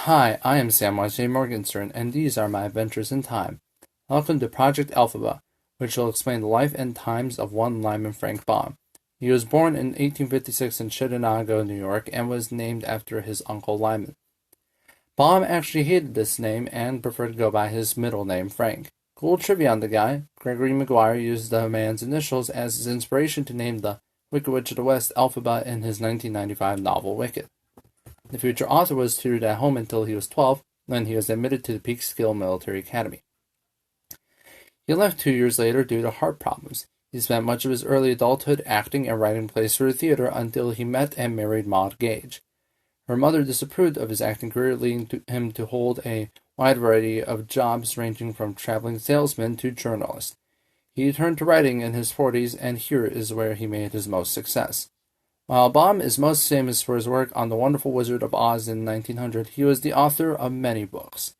Hi, I am Samwise Morgenstern, and these are my adventures in time. Welcome to Project Elphaba, which will explain the life and times of one Lyman Frank Baum. He was born in 1856 in Chittenden, New York, and was named after his uncle Lyman. Baum actually hated this name and preferred to go by his middle name, Frank. Cool trivia on the guy: Gregory Maguire used the man's initials as his inspiration to name the Wicked Witch of the West Elphaba in his 1995 novel Wicked. The future author was tutored at home until he was 12, when he was admitted to the Peekskill Military Academy. He left 2 years later due to heart problems. He spent much of his early adulthood acting and writing plays for the theater until he met and married Maud Gage. Her mother disapproved of his acting career, leading him to hold a wide variety of jobs ranging from traveling salesman to journalist. He turned to writing in his 40s, and here is where he made his most success. While Baum is most famous for his work on The Wonderful Wizard of Oz in 1900, he was the author of many books.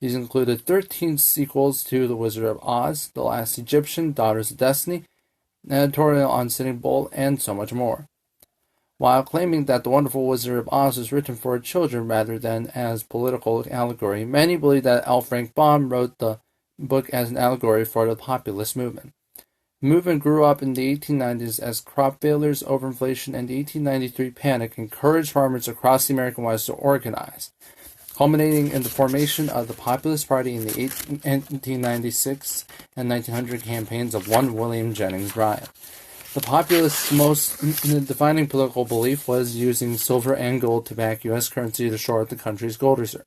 These included 13 sequels to The Wizard of Oz, The Last Egyptian, Daughters of Destiny, an editorial on Sitting Bull, and so much more. While claiming that The Wonderful Wizard of Oz was written for children rather than as political allegory, many believe that L. Frank Baum wrote the book as an allegory for the populist movement. The movement grew up in the 1890s as crop failures, overinflation, and the 1893 panic encouraged farmers across the American West to organize, culminating in the formation of the Populist Party in the 1896 and 1900 campaigns of one William Jennings Bryan. The populists' most defining political belief was using silver and gold to back U.S. currency to shore up the country's gold reserve.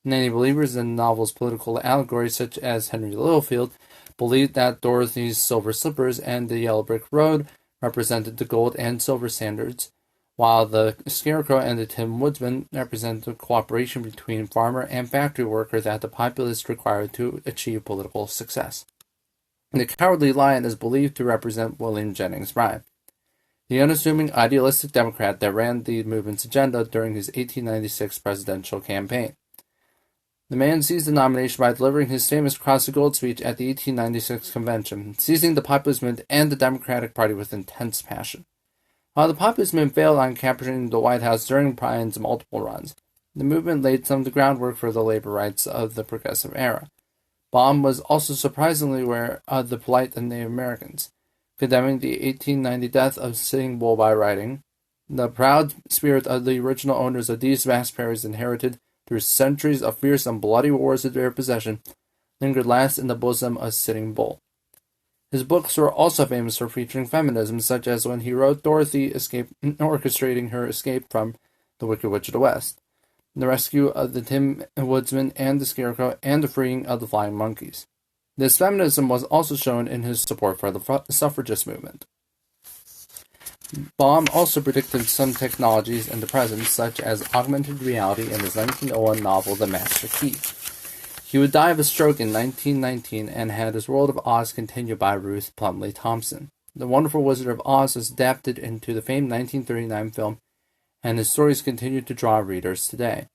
Many believers in the novel's political allegories, such as Henry Littlefield, believed that Dorothy's silver slippers and the yellow brick road represented the gold and silver standards, while the Scarecrow and the Tin Woodsman represented the cooperation between farmer and factory worker that the populists required to achieve political success. The Cowardly Lion is believed to represent William Jennings Bryan, the unassuming idealistic Democrat that ran the movement's agenda during his 1896 presidential campaign. The man seized the nomination by delivering his famous Cross the Gold speech at the 1896 convention, seizing the populist movement and the Democratic Party with intense passion. While the populist movement failed on capturing the White House during Bryan's multiple runs, the movement laid some of the groundwork for the labor rights of the progressive era. Baum was also surprisingly aware of the plight of Native Americans, condemning the 1890 death of Sitting Bull by writing, "The proud spirit of the original owners of these vast prairies inherited through centuries of fierce and bloody wars of their possession, lingered last in the bosom of Sitting Bull." His books were also famous for featuring feminism, such as when he wrote Dorothy orchestrating her escape from the Wicked Witch of the West, the rescue of the Tin Woodsman and the Scarecrow, and the freeing of the flying monkeys. This feminism was also shown in his support for the suffragist movement. Baum also predicted some technologies in the present, such as augmented reality in his 1901 novel The Master Key. He would die of a stroke in 1919 and had his World of Oz continued by Ruth Plumley Thompson. The Wonderful Wizard of Oz was adapted into the famed 1939 film, and his stories continue to draw readers today.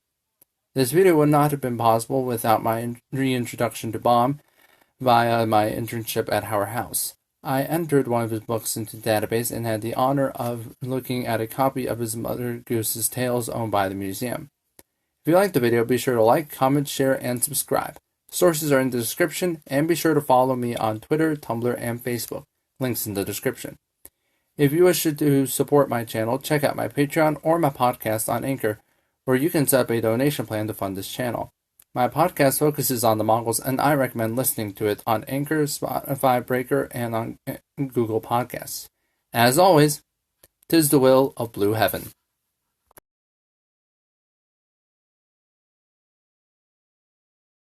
This video would not have been possible without my reintroduction to Baum via my internship at Howard House. I entered one of his books into the database and had the honor of looking at a copy of his Mother Goose's Tales owned by the museum. If you liked the video, be sure to like, comment, share, and subscribe. Sources are in the description, and be sure to follow me on Twitter, Tumblr, and Facebook. Links in the description. If you wish to support my channel, check out my Patreon or my podcast on Anchor, where you can set up a donation plan to fund this channel. My podcast focuses on the Mongols, and I recommend listening to it on Anchor, Spotify, Breaker, and on Google Podcasts. As always, 'tis the will of Blue Heaven.